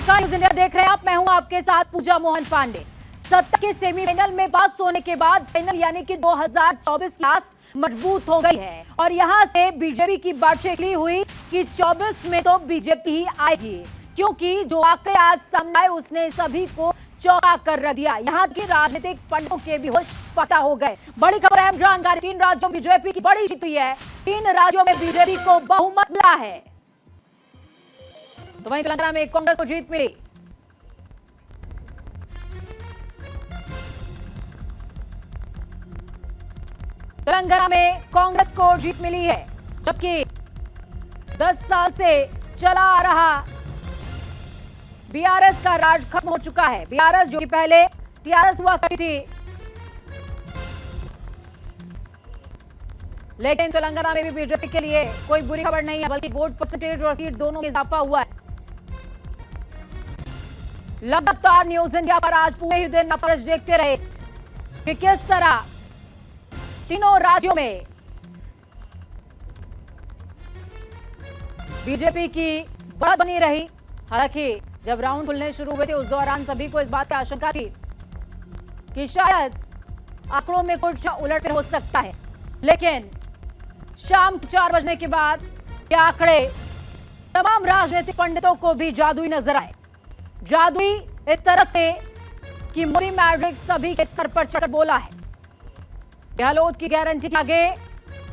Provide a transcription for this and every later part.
नमस्कार, news India देख रहे हैं आप। मैं हूं आपके साथ पूजा मोहन पांडे। सत्ता के सेमीफाइनल में पास होने के बाद फाइनल यानी कि 2024 की आस मजबूत हो गई है और यहां से बीजेपी की बातचीत निकली हुई कि 24 में तो बीजेपी ही आएगी, क्योंकि जो आंकड़े आज सामने आए उसने सभी को चौंका कर रख दिया। यहाँ की राजनीतिक पंडितों के भी होश पता हो गए। बड़ी खबर अहम जानकारी, 3 राज्यों में बीजेपी की बड़ी जीत हुई है। 3 राज्यों में बीजेपी को बहुमत मिला है। तो वहीं तेलंगाना में कांग्रेस को जीत मिली। तेलंगाना में कांग्रेस को जीत मिली है, जबकि 10 साल से चला आ रहा बीआरएस का राज खत्म हो चुका है। बीआरएस जो कि पहले टीआरएस हुआ करती थी, लेकिन तेलंगाना में भी बीजेपी के लिए कोई बुरी खबर नहीं है, बल्कि वोट परसेंटेज और सीट दोनों में इजाफा हुआ है। लगातार न्यूज इंडिया पर आज पूरे ही दिन कवरेज देखते रहे कि किस तरह तीनों राज्यों में बीजेपी की बढ़त बनी रही। हालांकि जब राउंड खुलने शुरू हुए थे उस दौरान सभी को इस बात की आशंका थी कि शायद आंकड़ों में कुछ उलटफेर हो सकता है, लेकिन शाम 4 बजने के बाद ये आंकड़े तमाम राजनीतिक पंडितों को भी जादुई नजर आए। जादुई इस तरह से कि मोदी मैट्रिक सभी के सर पर चढ़कर बोला है। गहलोत की गारंटी के आगे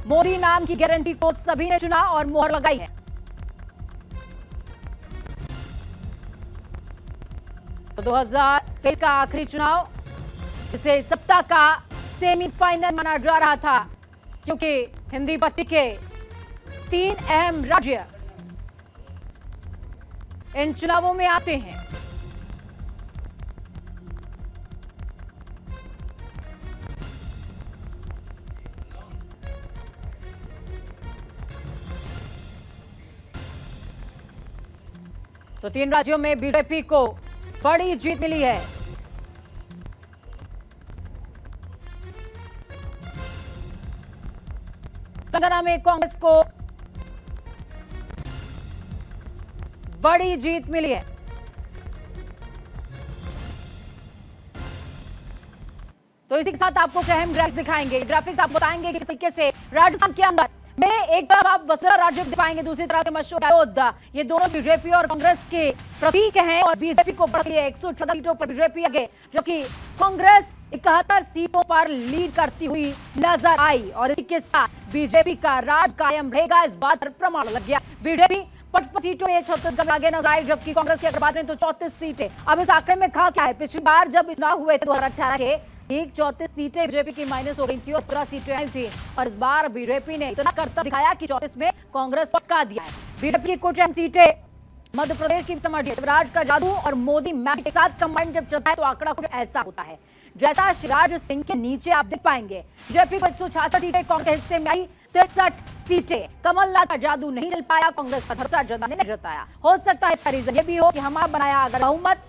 मोदी नाम की गारंटी को सभी ने चुना और मोहर लगाई है। तो 2023 का आखिरी चुनाव, जिसे सत्ता का सेमीफाइनल माना जा रहा था, क्योंकि हिंदी पट्टी के 3 अहम राज्य इन चुनावों में आते हैं। तो 3 राज्यों में बीजेपी को बड़ी जीत मिली है। तेलंगाना में कांग्रेस को बड़ी जीत मिली है। तो इसी के साथ आपको अहम ग्राफिक्स दिखाएंगे। ग्राफिक्स आपको बताएंगे कि किस तरीके से राजस्थान के अंदर में एक तरफ आप वसुंधरा राजे देख पाएंगे, दूसरी तरफ से मशहूर गहलोत। ये दोनों बीजेपी और कांग्रेस के प्रतीक हैं और बीजेपी को बढ़ गई 114 सीटों पर बीजेपी आगे, जो कि कांग्रेस 71 सीटों पर लीड करती हुई नजर आई। और इसी के साथ बीजेपी का राज कायम रहेगा, इस बात पर प्रमाण लग गया। बीजेपी 55 सीटों में छत्तीसगढ़ आगे नजर आई, जबकि कांग्रेस की अगर बात करें तो 34 सीटें। अब इस आंकड़े में खास क्या है, पिछली बार जब चुनाव हुए थे 2018 के, ठीक 34 सीटें बीजेपी की माइनस हो गई थी और 15 सीटें आई थी। और इस बार बीजेपी ने इतना करतब दिखाया कि 34 में कांग्रेस पक्का दिया है। बीजेपी की कुछ अहम सीटें मध्य प्रदेश की समझिए, शिवराज का जादू और मोदी मैप के साथ कंबाइंड जब चलता है तो आंकड़ा कुछ ऐसा होता है, जैसा शिवराज सिंह के नीचे आप देख पाएंगे। बीजेपी को 166 सीटें, कांग्रेस के हिस्से में आई 63 सीटें। कमलनाथ का जादू नहीं चल पाया, कांग्रेस का भरोसा जनता ने नहीं जताया। हो सकता है इसका रीजन ये भी हो कि हमारा बनाया अगर बहुमत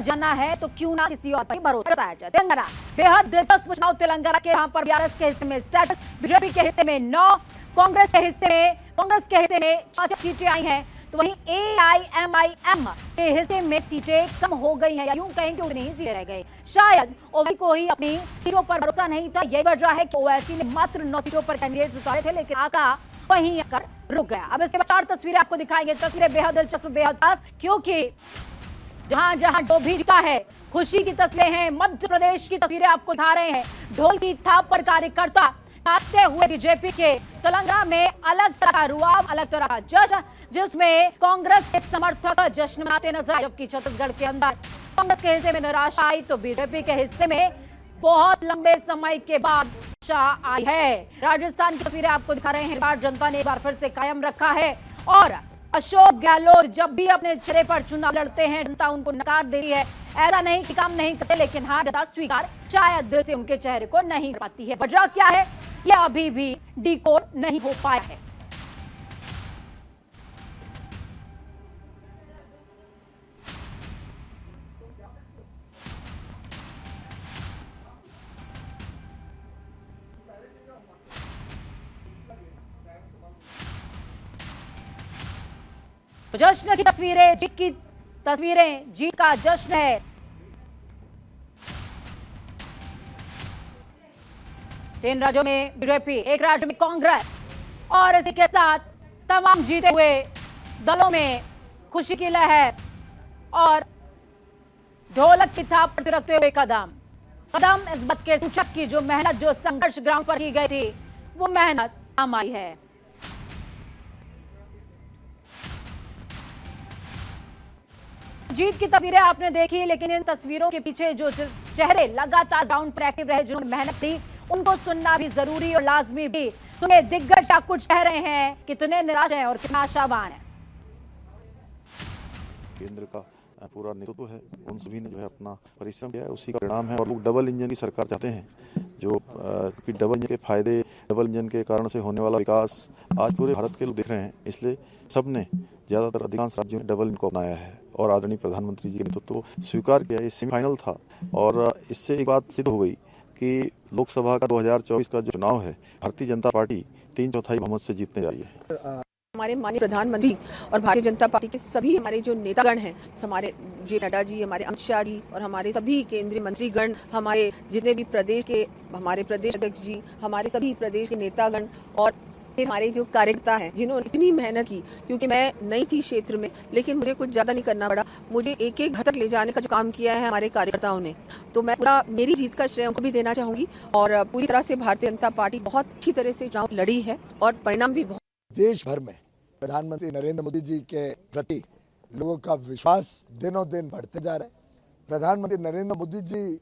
जाना है तो क्यों ना किसी और पर भरोसा जताया जाए। तेलंगाना बेहद दिलचस्प चुनाव तेलंगाना के, यहाँ पर बीआरएस के हिस्से में 7, बीजेपी के हिस्से में 9, कांग्रेस के हिस्से में 4 सीटें आई हैं। तो वहीं एआईएमआईएम के हिस्से में सीटें कम हो गई हैं, या यूं कहें कि उतनी ही सीटें रह गई। शायद ओवैसी को ही अपनी सीटों पर भरोसा नहीं था, यही वजह है कि ओवैसी ने मात्र 9 सीटों पर कैंडिडेट उतारे थे, लेकिन आंकड़ा वहीं आकर रुक गया। अब इसके बाद 4 तस्वीरें आपको दिखाएंगे। तस्वीरें बेहद दिलचस्प, बेहद खास, क्योंकि जहां जहां जो भी जीता है खुशी की तस्वीरें हैं। मध्य प्रदेश की तस्वीरें आपको दिखा रहे हैं, ढोल की थाप पर कार्यकर्ता नाचते हुए बीजेपी के। तेलंगाना में अलग तरह का रुआब, अलग तरह का जश्न, जिसमें कांग्रेस के समर्थक जश्न मनाते नजर आए, जबकि छत्तीसगढ़ के अंदर कांग्रेस के हिस्से में निराशा आई तो बीजेपी के हिस्से में बहुत लंबे समय के बाद आशा आई है। राजस्थान की तस्वीरें आपको दिखा रहे हैं, बार जनता ने एक बार फिर से कायम रखा है और अशोक गहलोत जब भी अपने चेहरे पर चुनाव लड़ते हैं जनता उनको नकार दे रही है। ऐसा नहीं कि काम नहीं करते, लेकिन हार जनता स्वीकार शायद दिल से उनके चेहरे को नहीं कर पाती है। वजह क्या है, यह अभी भी डिकोड नहीं हो पाया है। जश्न की तस्वीरें, जीत की तस्वीरें जीत का जश्न है। तीन राज्यों में बीजेपी, एक राज्य में कांग्रेस और इसी के साथ तमाम जीते हुए दलों में खुशी की लहर और ढोलक की थाप पर रखते हुए कदम इस बात के सूचक की जो मेहनत, जो संघर्ष ग्राउंड पर की गई थी, वो मेहनत काम आई है। जीत की तस्वीरें आपने देखी, लेकिन इन तस्वीरों के पीछे जो चेहरे लगातार ग्राउंड पर एक्टिव रहे, जिन्होंने मेहनत की, उनको सुनना भी जरूरी और लाजमी भी। सुने दिग्गज क्या कुछ कह रहे हैं, कितने निराश हैं और कितना आशावान है। केंद्र का पूरा नेतृत्व है, उन सभी ने जो है अपना परिश्रम किया है, उसी का परिणाम है। और लोग डबल इंजन की सरकार चाहते हैं, जो कि डबल इंजन के फायदे, डबल इंजन के कारण से होने वाला विकास आज पूरे भारत के लोग देख रहे हैं। इसलिए सबने ज्यादातर अधिकांश राज्यों में डबल इंजन को अपनाया है और आदरणीय प्रधानमंत्री जी के नेतृत्व स्वीकार किया। ये सेमीफाइनल था और इससे एक बात सिद्ध हो गई कि लोकसभा का 2024 का जो चुनाव है, भारतीय जनता पार्टी 3/4 बहुमत से जीतने जा रही है। हमारे माननीय प्रधानमंत्री और भारतीय जनता पार्टी के सभी हमारे जो नेतागण हैं, हमारे जे नड्डा जी, हमारे अमित शाह जी और हमारे सभी केंद्रीय मंत्रीगण, हमारे जितने भी प्रदेश के हमारे प्रदेश अध्यक्ष जी, हमारे सभी प्रदेश के नेतागण और हमारे जो कार्यकर्ता हैं, जिन्होंने इतनी मेहनत की, क्योंकि मैं नई थी क्षेत्र में, लेकिन मुझे कुछ ज़्यादा नहीं करना पड़ा। मुझे एक एक घर तक ले जाने का जो काम किया है हमारे कार्यकर्ताओं ने, तो मैं पूरा मेरी जीत का श्रेय उनको भी देना चाहूँगी। और पूरी तरह से भारतीय जनता पार्टी बहुत अच्छी तरह से चुनाव लड़ी है और परिणाम भी बहुत। देश भर में प्रधानमंत्री नरेंद्र मोदी जी के प्रति लोगों का विश्वास दिनों दिन बढ़ते जा रहा है। प्रधानमंत्री नरेंद्र मोदी जी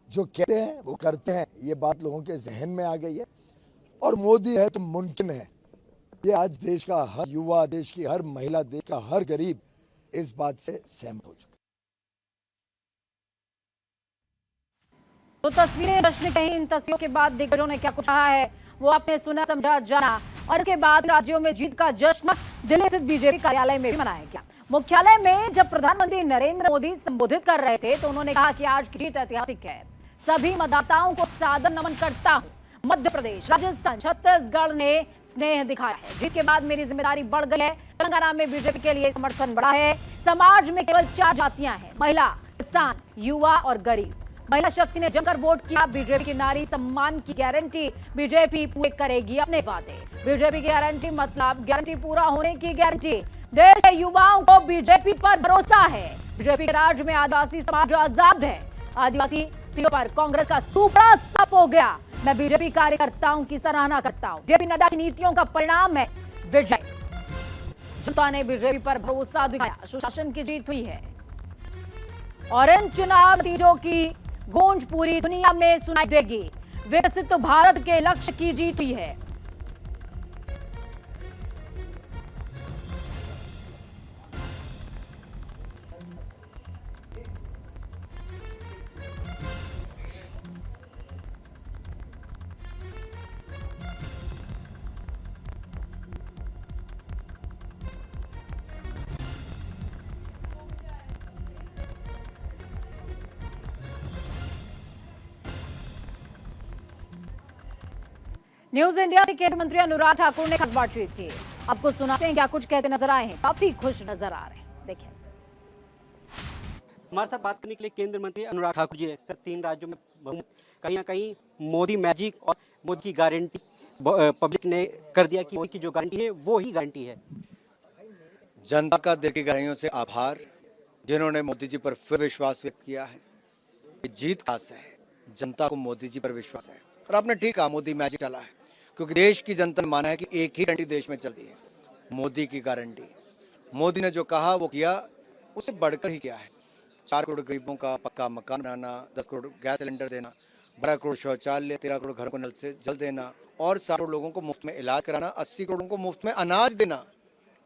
जो कहते हैं वो करते हैं, ये बात लोगों के जहन में आ गई है। और मोदी है तो मुमकिन है, ये आज देश का हर युवा, देश की हर महिला, देश का हर गरीब इस बात से सहमत हो चुका। तो तस्वीरें जश्न कहीं, इन तस्वीरों के बाद दिग्गजों ने क्या कुछ कहा है वो आपने सुना, समझा, जाना। और इसके बाद राज्यों में जीत का जश्न दिल्ली स्थित बीजेपी कार्यालय में भी मनाया गया। मुख्यालय में जब प्रधानमंत्री नरेंद्र मोदी संबोधित कर रहे थे तो उन्होंने कहा कि आज की जीत ऐतिहासिक है, सभी मतदाताओं को सादर नमन करता हूं। मध्य प्रदेश, राजस्थान, छत्तीसगढ़ ने स्नेह दिखाया है। जीत के बाद मेरी जिम्मेदारी बढ़ गई है। तेलंगाना में बीजेपी के लिए समर्थन बढ़ा है। समाज में केवल 4 जातियां हैं, महिला, किसान, युवा और गरीब। महिला शक्ति ने जमकर वोट किया। बीजेपी की नारी सम्मान की गारंटी बीजेपी पूरे करेगी अपने वादे। बीजेपी की गारंटी मतलब गारंटी पूरा होने की गारंटी। देश के युवाओं को बीजेपी पर भरोसा है। बीजेपी के राज में आदिवासी समाज आजाद है। आदिवासी सीटों पर कांग्रेस का सूपड़ा साफ हो गया। मैं बीजेपी कार्यकर्ताओं की सराहना करता हूं। जेपी नड्डा की नीतियों का परिणाम है विजय। जनता ने बीजेपी पर भरोसा दिखाया, सुशासन की जीत हुई है और इन चुनाव नतीजों की गूंज पूरी दुनिया में सुनाई देगी। विकसित भारत के लक्ष्य की जीत हुई है। न्यूज इंडिया से केंद्रीय मंत्री अनुराग ठाकुर ने खास बातचीत की। आपको सुनाते हैं क्या कुछ कहते नजर आए हैं। काफी खुश नजर आ रहे हैं, देखिए। हमारे साथ बात करने के लिए केंद्रीय मंत्री अनुराग ठाकुर जी है। सर, 3 राज्यों में बहुमत, कहीं ना कहीं मोदी मैजिक और मोदी की गारंटी पब्लिक ने कर दिया कि मोदी की जो गारंटी है वो ही गारंटी है। जनता का दिल की गहराइयों से आभार, जिन्होंने मोदी जी पर फिर विश्वास व्यक्त किया है। ये जीत खास है, जनता को मोदी जी पर विश्वास है। और आपने ठीक कहा, मोदी मैजिक चला है, क्योंकि देश की जनता ने माना है कि एक ही गारंटी देश में चलती है, मोदी की गारंटी। मोदी ने जो कहा वो किया, उससे बढ़कर ही किया है। 4 करोड़ गरीबों का पक्का मकान बनाना, 10 करोड़ गैस सिलेंडर देना, 12 करोड़ शौचालय, 13 करोड़ घरों को नल से जल देना और 7 करोड़ लोगों को मुफ्त में इलाज कराना, 80 करोड़ को मुफ्त में अनाज देना।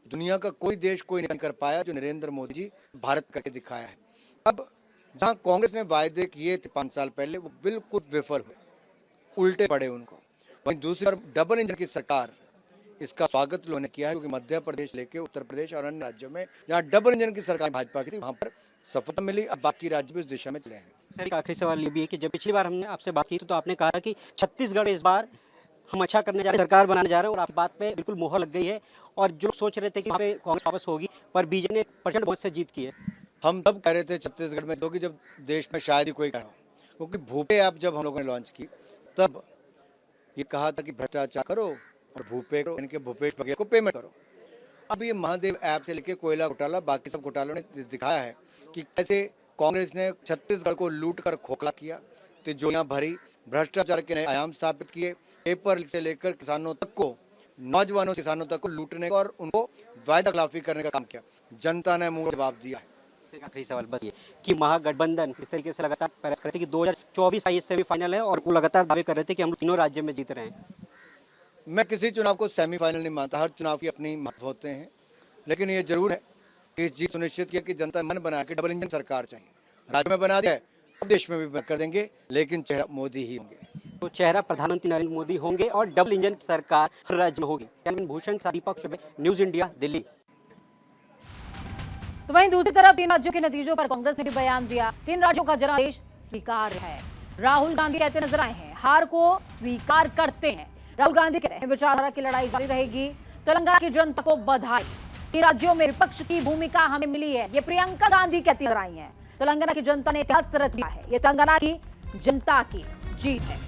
दुनिया का कोई देश कोई नहीं कर पाया जो नरेंद्र मोदी जी भारत करके दिखाया है। अब जहाँ कांग्रेस ने वायदे किए थे 5 साल पहले, वो बिल्कुल विफल हुए, उल्टे पड़े उनको। वहीं दूसरी तरफ डबल इंजन की सरकार, इसका स्वागत लोगों ने किया है, क्योंकि मध्य प्रदेश लेके उत्तर प्रदेश और अन्य राज्यों में जहाँ डबल इंजन की सरकार भाजपा की थी, वहाँ पर सफलता मिली। अब बाकी राज्य भी उस दिशा में चले हैं। सर, एक आखिरी सवाल ये भी है कि जब पिछली बार हमने आपसे बात की तो आपने कहा कि छत्तीसगढ़ इस बार हम अच्छा करने जा रहे हैं, सरकार बनाने जा रहे हैं, और आप बात पे बिल्कुल मोहर लग गई है। और जो सोच रहे थे कि वहाँ पे कांग्रेस वापस होगी, पर बीजेपी ने प्रचंड बहुत से जीत की है। हम तब कह रहे थे छत्तीसगढ़ में, जो कि जब देश में शायद ही कोई कहा, क्योंकि भूपे ऐप जब हम लोगों ने लॉन्च की तब ये कहा था कि भ्रष्टाचार करो और भूपे करो, यानी कि भूपेश बघेल को पेमेंट करो। अब ये महादेव ऐप से लेके कोयला घोटाला, बाकी सब घोटालों ने दिखाया है कि कैसे कांग्रेस ने छत्तीसगढ़ को लूट कर खोखला किया, तिजोरियां भरी, भ्रष्टाचार के नए आयाम स्थापित किए, पेपर से लेकर किसानों तक को, नौजवानों किसानों तक को लूटने का और उनको वायदा खिलाफी करने का काम किया। जनता ने मुंह जवाब दिया है। आखिरी सवाल बस ये कि महागठबंधन इस तरीके से लगातार प्रयास करते कि 2024 का ये सेमीफाइनल है और वो लगातार दावे कर रहे थे कि हम तीनों राज्य में जीत रहे हैं। मैं किसी चुनाव को सेमीफाइनल नहीं मानता, हर चुनाव की अपनी महत्व होते हैं, लेकिन ये जरूर है कि जीत सुनिश्चित किया कि जनता मन बना के डबल इंजन सरकार चाहिए। राज्य में बना दिया है, अब देश में भी कर देंगे, लेकिन चेहरा मोदी ही होंगे। तो चेहरा प्रधानमंत्री नरेंद्र मोदी होंगे और डबल इंजन सरकार हर राज्य में होगी। कैमरन भूषण, दीपक शुभे, न्यूज इंडिया, दिल्ली। तो वहीं दूसरी तरफ 3 राज्यों के नतीजों पर कांग्रेस ने भी बयान दिया। 3 राज्यों का जनादेश स्वीकार्य है। राहुल गांधी कहते नजर आए हैं, हार को स्वीकार करते हैं। राहुल गांधी कह रहे हैं विचारधारा की लड़ाई जारी रहेगी। तेलंगाना की जनता को बधाई। 3 राज्यों में विपक्ष की भूमिका हमें मिली है, ये प्रियंका गांधी कहती नजर आई है। तेलंगाना की जनता ने इतिहास रच दिया है, ये तेलंगाना की जनता की जीत है।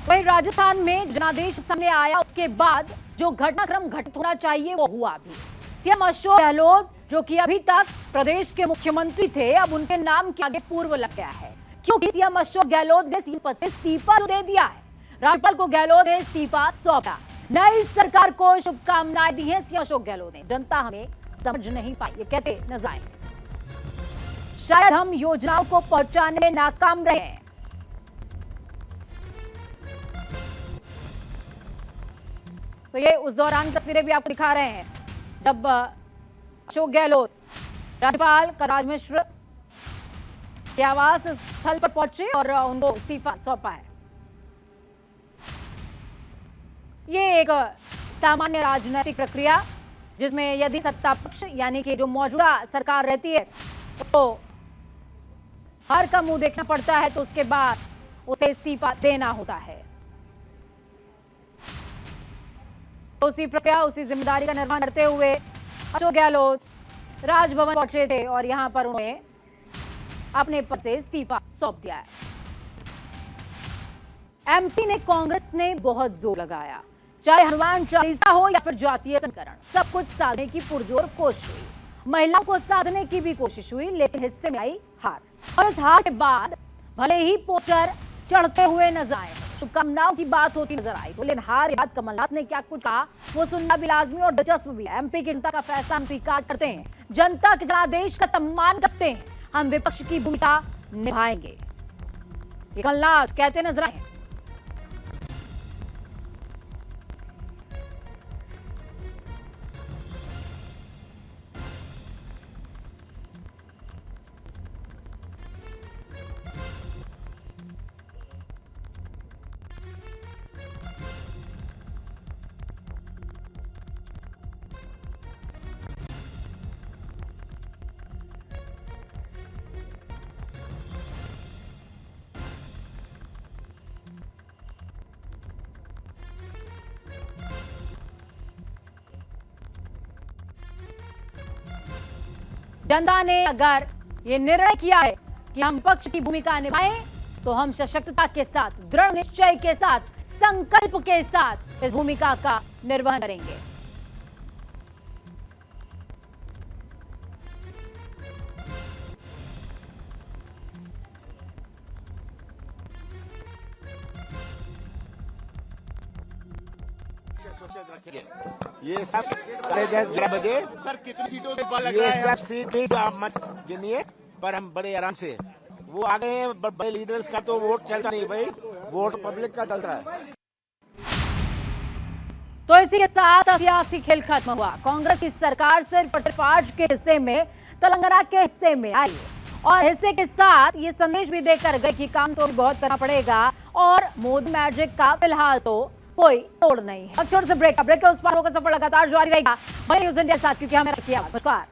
वहीं राजस्थान में जनादेश सामने आया, उसके बाद जो घटनाक्रम घटित होना चाहिए वो हुआ भी। सीएम अशोक गहलोत जो कि अभी तक प्रदेश के मुख्यमंत्री थे, अब उनके नाम के आगे पूर्व लग गया है, क्योंकि सीएम अशोक गहलोत ने सीएम पद से इस्तीफा दे दिया है। राज्यपाल को गहलोत ने इस्तीफा सौंपा। नई सरकार को शुभकामनाएं दी है सीएम अशोक गहलोत ने। जनता हमें समझ नहीं पाई, ये कहते नजर आए। शायद हम योजनाओं को पहुंचाने में नाकाम रहे हैं। तो ये उस दौरान तस्वीरें भी आपको दिखा रहे हैं जब अशोक गहलोत राज्यपाल कलराज मिश्र के आवास स्थल पर पहुंचे और उनको इस्तीफा सौंपा है। ये एक सामान्य राजनीतिक प्रक्रिया जिसमें यदि सत्ता पक्ष यानी कि जो मौजूदा सरकार रहती है उसको हार का मुंह देखना पड़ता है, तो उसके बाद उसे इस्तीफा देना होता है। तो उसी प्रक्रिया, उसी जिम्मेदारी का निर्वहन करते हुए अशोक गहलोत राजभवन पहुंचे थे और यहां पर उन्होंने अपने पद से इस्तीफा सौंप दिया है। एमपी ने कांग्रेस ने बहुत जोर लगाया, चाहे हनुमान चालीसा हो या फिर जातीय समीकरण, सब कुछ साधने की पुरजोर कोशिश हुई। महिलाओं को साधने की भी कोशिश हुई, लेकिन हिस्से में आई हार। और इस हार के बाद भले ही पोस्टर चढ़ते हुए नजर आए, शुभकामनाओं की बात होती नजर आई, लेकिन हार के बाद कमलनाथ ने क्या कुछ कहा वो सुनना भी लाजमी और दिलचस्प भी है। एमपी की जनता का फैसला हम स्वीकार करते हैं, जनता के जनादेश का सम्मान करते हैं, हम विपक्ष की भूमिका निभाएंगे, ये कमलनाथ कहते नजर आए। जनता ने अगर ये निर्णय किया है कि हम पक्ष की भूमिका निभाएं, तो हम सशक्तता के साथ, दृढ़ निश्चय के साथ, संकल्प के साथ इस भूमिका का निर्वहन करेंगे। ये सब 11:30 बजे सर कितनी सीटों से लग रहा है? ये सब सीट नहीं आप मत गिनिए, पर हम बड़े आराम से वो आ गए हैं। बड़े लीडर्स का तो वोट चलता नहीं भाई, वोट पब्लिक का चलता है। तो इसी के साथ सियासी खेल खत्म हुआ। कांग्रेस की सरकार सिर्फ और सिर्फ आज के हिस्से में, तेलंगाना के हिस्से में आई और हिस्से के साथ ये संदेश भी देकर गए कि काम तो बहुत करना पड़ेगा और मोदी मैजिक का फिलहाल तो कोई तोड़ नहीं है। अब छोटे से ब्रेक के उस पार होकर सफर लगातार जारी रहेगा न्यूज इंडिया साथ, क्योंकि हमें नमस्कार।